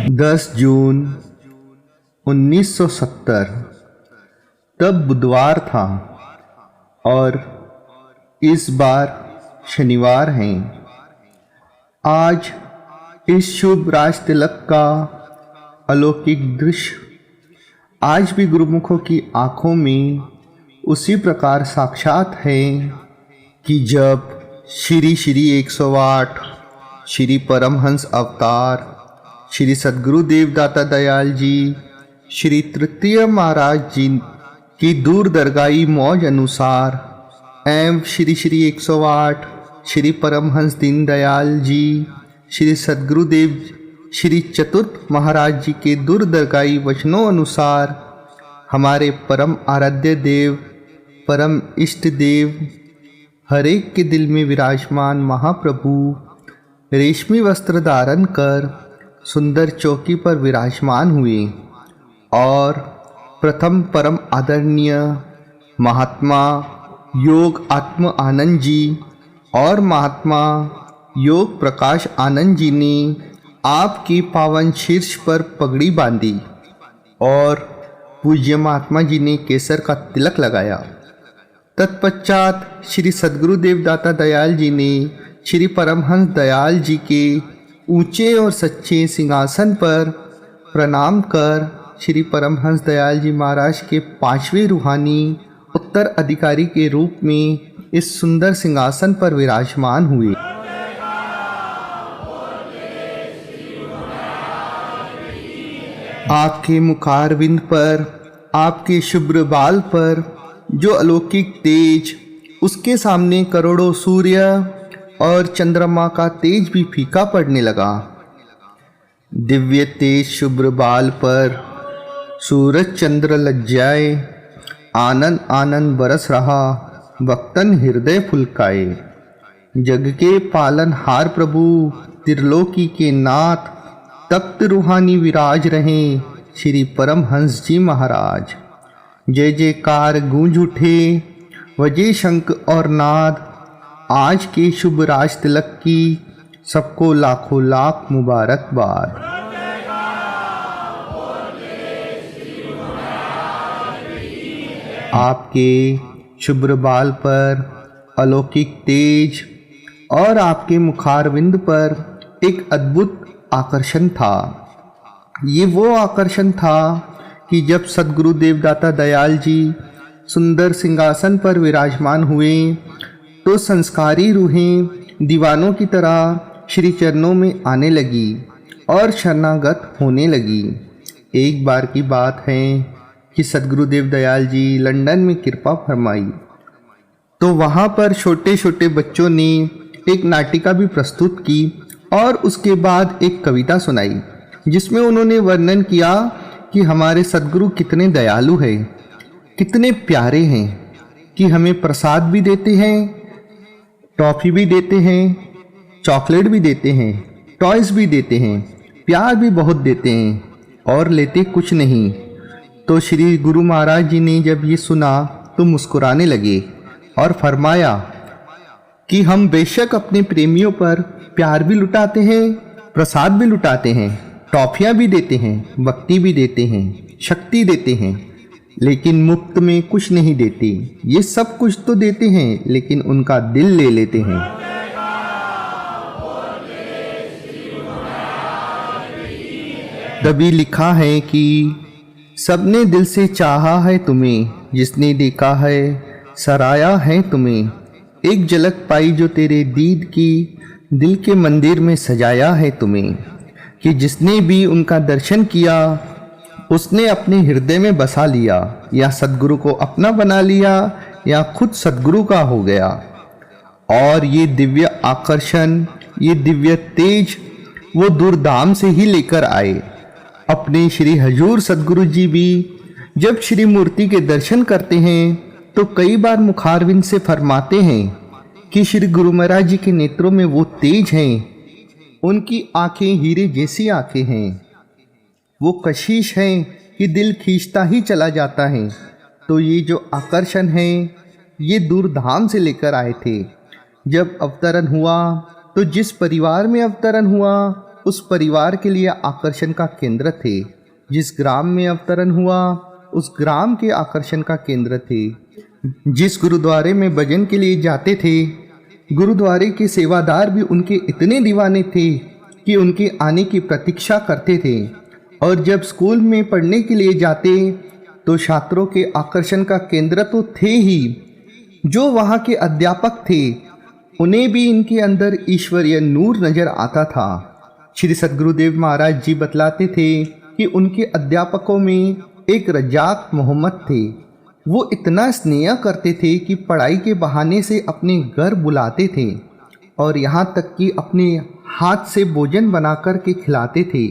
10 जून 1970 तब बुधवार था और इस बार शनिवार है। आज इस शुभ राज तिलक का अलौकिक दृश्य आज भी गुरुमुखों की आंखों में उसी प्रकार साक्षात है कि जब श्री श्री 108 श्री परमहंस अवतार श्री सद्गुरु देवदाता दयाल जी श्री तृतीय महाराज जी की दूर दरगाही मौज अनुसार एवं श्री श्री 108 श्री परमहंस दीनदयाल जी श्री सद्गुरुदेव श्री चतुर्थ महाराज जी के दूर दरगाही वचनों अनुसार हमारे परम आराध्य देव परम इष्ट देव हर एक के दिल में विराजमान महाप्रभु रेशमी वस्त्र धारण कर सुंदर चौकी पर विराजमान हुए और प्रथम परम आदरणीय महात्मा योग आत्म आनंद जी और महात्मा योग प्रकाश आनंद जी ने आपकी पावन शीर्ष पर पगड़ी बांधी और पूज्य महात्मा जी ने केसर का तिलक लगाया। तत्पश्चात श्री सद्गुरु देवदाता दयाल जी ने श्री परमहंस दयाल जी के ऊंचे और सच्चे सिंहासन पर प्रणाम कर श्री परमहंस दयाल जी महाराज के 5वें रूहानी उत्तराधिकारी के रूप में इस सुंदर सिंहासन पर विराजमान हुए। आपके मुखारविंद पर आपके शुभ्र बाल पर जो अलौकिक तेज, उसके सामने करोड़ों सूर्य और चंद्रमा का तेज भी फीका पड़ने लगा। दिव्य तेज शुभ्र बाल पर सूरज चंद्र लज्जाए आनंद आनंद बरस रहा, भक्तन हृदय फुलकाए। जग के पालनहार प्रभु त्रिलोकी के नाथ तख्त रूहानी विराज रहे श्री परमहंस जी महाराज। जय जयकार गूंज उठे, वजे शंख और नाद। आज के शुभ राज तिलक की सबको लाखों लाख मुबारकबाद। आपके शुभ्र बाल पर अलौकिक तेज और आपके मुखारविंद पर एक अद्भुत आकर्षण था। ये वो आकर्षण था कि जब सद्गुरु देवदाता दयाल जी सुंदर सिंहासन पर विराजमान हुए तो संस्कारी रूहें दीवानों की तरह श्री चरणों में आने लगी और शरणागत होने लगी। एक बार की बात है कि सद्गुरुदेव दयाल जी लंदन में कृपा फरमाई तो वहाँ पर छोटे छोटे बच्चों ने एक नाटिका भी प्रस्तुत की और उसके बाद एक कविता सुनाई जिसमें उन्होंने वर्णन किया कि हमारे सद्गुरु कितने दयालु हैं, कितने प्यारे हैं कि हमें प्रसाद भी देते हैं, टॉफ़ी भी देते हैं, चॉकलेट भी देते हैं, टॉयज़ भी देते हैं, प्यार भी बहुत देते हैं और लेते कुछ नहीं। तो श्री गुरु महाराज जी ने जब ये सुना तो मुस्कुराने लगे और फरमाया कि हम बेशक अपने प्रेमियों पर प्यार भी लुटाते हैं, प्रसाद भी लुटाते हैं, टॉफियाँ भी देते हैं, भक्ति भी देते हैं, शक्ति देते हैं, लेकिन मुफ्त में कुछ नहीं देते। ये सब कुछ तो देते हैं लेकिन उनका दिल ले लेते हैं। तभी लिखा है कि सबने दिल से चाहा है तुम्हें, जिसने देखा है सराया है तुम्हें। एक झलक पाई जो तेरे दीद की, दिल के मंदिर में सजाया है तुम्हें। कि जिसने भी उनका दर्शन किया उसने अपने हृदय में बसा लिया, या सद्गुरु को अपना बना लिया या खुद सद्गुरु का हो गया। और ये दिव्य आकर्षण, ये दिव्य तेज वो दूरधाम से ही लेकर आए। अपने श्री हजूर सद्गुरु जी भी जब श्री मूर्ति के दर्शन करते हैं तो कई बार मुखारविंद से फरमाते हैं कि श्री गुरु महाराज जी के नेत्रों में वो तेज हैं, उनकी आंखें हीरे जैसी आंखें हैं, वो कशिश हैं कि दिल खींचता ही चला जाता है। तो ये जो आकर्षण है ये दूरधाम से लेकर आए थे। जब अवतरण हुआ तो जिस परिवार में अवतरण हुआ उस परिवार के लिए आकर्षण का केंद्र थे। जिस ग्राम में अवतरण हुआ उस ग्राम के आकर्षण का केंद्र थे। जिस गुरुद्वारे में भजन के लिए जाते थे, गुरुद्वारे के सेवादार भी उनके इतने दीवाने थे कि उनके आने की प्रतीक्षा करते थे। और जब स्कूल में पढ़ने के लिए जाते तो छात्रों के आकर्षण का केंद्र तो थे ही, जो वहाँ के अध्यापक थे उन्हें भी इनके अंदर ईश्वरीय नूर नजर आता था। श्री सद्गुरुदेव महाराज जी बतलाते थे कि उनके अध्यापकों में एक रज्जाक मोहम्मद थे। वो इतना स्नेह करते थे कि पढ़ाई के बहाने से अपने घर बुलाते थे और यहाँ तक कि अपने हाथ से भोजन बना कर के खिलाते थे।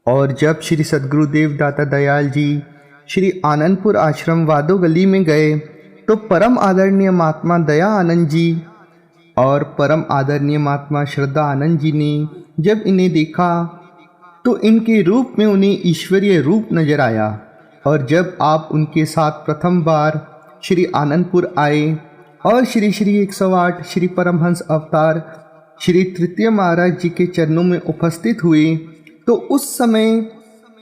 और जब श्री सद्गुरुदेव दाता दयाल जी श्री आनंदपुर आश्रम वादो गली में गए तो परम आदरणीय महात्मा दया आनंद जी और परम आदरणीय महात्मा श्रद्धा आनंद जी ने जब इन्हें देखा तो इनके रूप में उन्हें ईश्वरीय रूप नजर आया। और जब आप उनके साथ प्रथम बार श्री आनंदपुर आए और श्री 108 श्री परमहंस अवतार श्री तृतीय महाराज जी के चरणों में उपस्थित हुए तो उस समय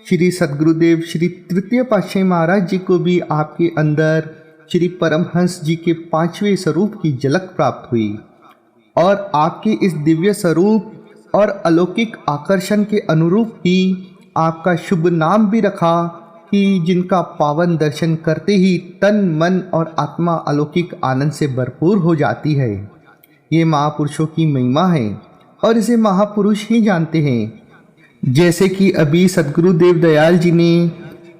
श्री सद्गुरुदेव श्री तृतीय पातशाही महाराज जी को भी आपके अंदर श्री परमहंस जी के 5वें स्वरूप की झलक प्राप्त हुई। और आपके इस दिव्य स्वरूप और अलौकिक आकर्षण के अनुरूप ही आपका शुभ नाम भी रखा कि जिनका पावन दर्शन करते ही तन मन और आत्मा अलौकिक आनंद से भरपूर हो जाती है। ये महापुरुषों की महिमा है और इसे महापुरुष ही जानते हैं। जैसे कि अभी सद्गुरुदेव दयाल जी ने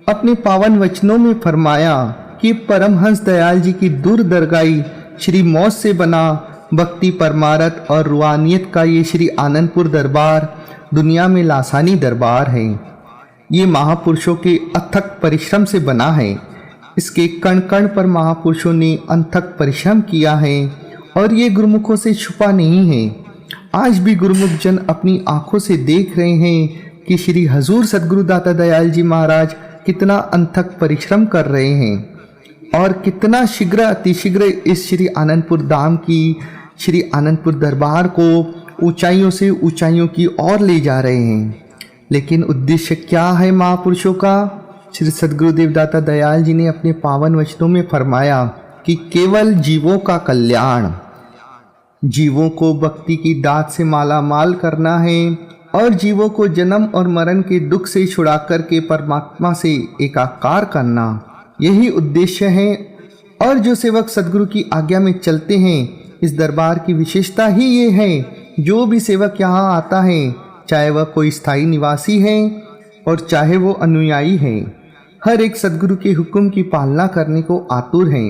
अपने पावन वचनों में फरमाया कि परमहंस दयाल जी की दूरदरगाई श्री मौज से बना भक्ति परमारथ और रूहानियत का ये श्री आनंदपुर दरबार दुनिया में लासानी दरबार है। ये महापुरुषों के अथक परिश्रम से बना है। इसके कण कण पर महापुरुषों ने अथक परिश्रम किया है और ये गुरुमुखों से छुपा नहीं है। आज भी गुरुमुख जन अपनी आंखों से देख रहे हैं कि श्री हजूर सद्गुरु दाता दयाल जी महाराज कितना अथक परिश्रम कर रहे हैं और कितना शीघ्र अतिशीघ्र इस श्री आनंदपुर धाम की श्री आनंदपुर दरबार को ऊंचाइयों से ऊंचाइयों की ओर ले जा रहे हैं। लेकिन उद्देश्य क्या है महापुरुषों का? श्री सद्गुरुदेव दाता दयाल जी ने अपने पावन वचनों में फरमाया कि केवल जीवों का कल्याण, जीवों को भक्ति की दात से माला माल करना है और जीवों को जन्म और मरण के दुख से छुड़ा कर के परमात्मा से एकाकार करना, यही उद्देश्य है। और जो सेवक सद्गुरु की आज्ञा में चलते हैं, इस दरबार की विशेषता ही ये है, जो भी सेवक यहाँ आता है, चाहे वह कोई स्थायी निवासी है और चाहे वो अनुयायी है, हर एक सद्गुरु के हुक्म की पालना करने को आतुर है,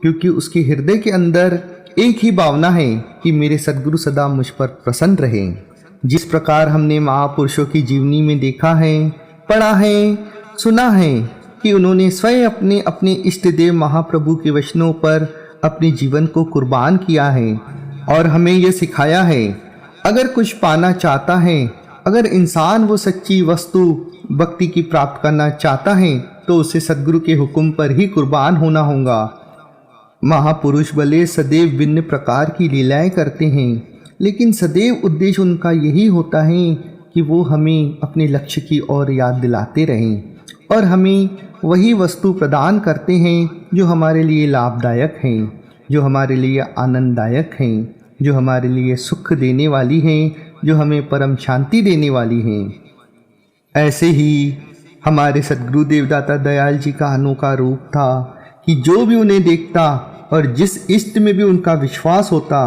क्योंकि उसके हृदय के अंदर एक ही भावना है कि मेरे सद्गुरु सदा मुझ पर प्रसन्न रहे। जिस प्रकार हमने महापुरुषों की जीवनी में देखा है, पढ़ा है, सुना है कि उन्होंने स्वयं अपने अपने इष्ट देव महाप्रभु के वचनों पर अपने जीवन को कुर्बान किया है और हमें यह सिखाया है, अगर कुछ पाना चाहता है, अगर इंसान वो सच्ची वस्तु भक्ति की प्राप्त करना चाहता है तो उसे सद्गुरु के हुक्म पर ही कुर्बान होना होगा। महापुरुष भले सदैव भिन्न प्रकार की लीलाएं करते हैं, लेकिन सदैव उद्देश्य उनका यही होता है कि वो हमें अपने लक्ष्य की ओर याद दिलाते रहें और हमें वही वस्तु प्रदान करते हैं जो हमारे लिए लाभदायक हैं, जो हमारे लिए आनंददायक हैं, जो हमारे लिए सुख देने वाली हैं, जो हमें परम शांति देने वाली हैं। ऐसे ही हमारे सद्गुरुदेव दाता दयाल जी का अनोखा रूप था कि जो भी उन्हें देखता और जिस इष्ट में भी उनका विश्वास होता,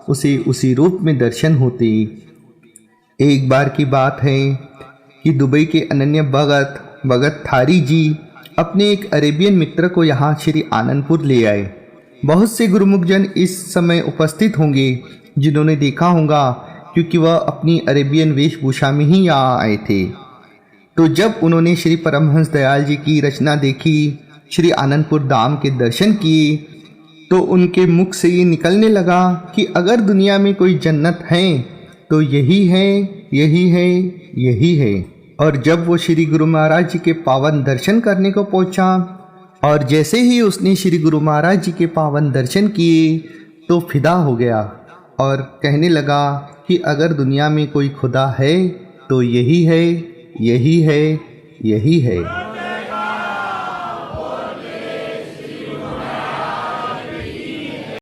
उसे उसी रूप में दर्शन होते। एक बार की बात है कि दुबई के अनन्य भगत थारी जी अपने एक अरेबियन मित्र को यहाँ श्री आनंदपुर ले आए। बहुत से गुरुमुख जन इस समय उपस्थित होंगे जिन्होंने देखा होगा, क्योंकि वह अपनी अरेबियन वेशभूषा में ही यहाँ आए थे। तो जब उन्होंने श्री परमहंस दयाल जी की रचना देखी, श्री आनंदपुर धाम के दर्शन किए, तो उनके मुख से ये निकलने लगा कि अगर दुनिया में कोई जन्नत है तो यही है, यही है, यही है। और जब वो श्री गुरु महाराज जी के पावन दर्शन करने को पहुंचा और जैसे ही उसने श्री गुरु महाराज जी के पावन दर्शन किए तो फिदा हो गया और कहने लगा कि अगर दुनिया में कोई खुदा है तो यही है, यही है, यही है।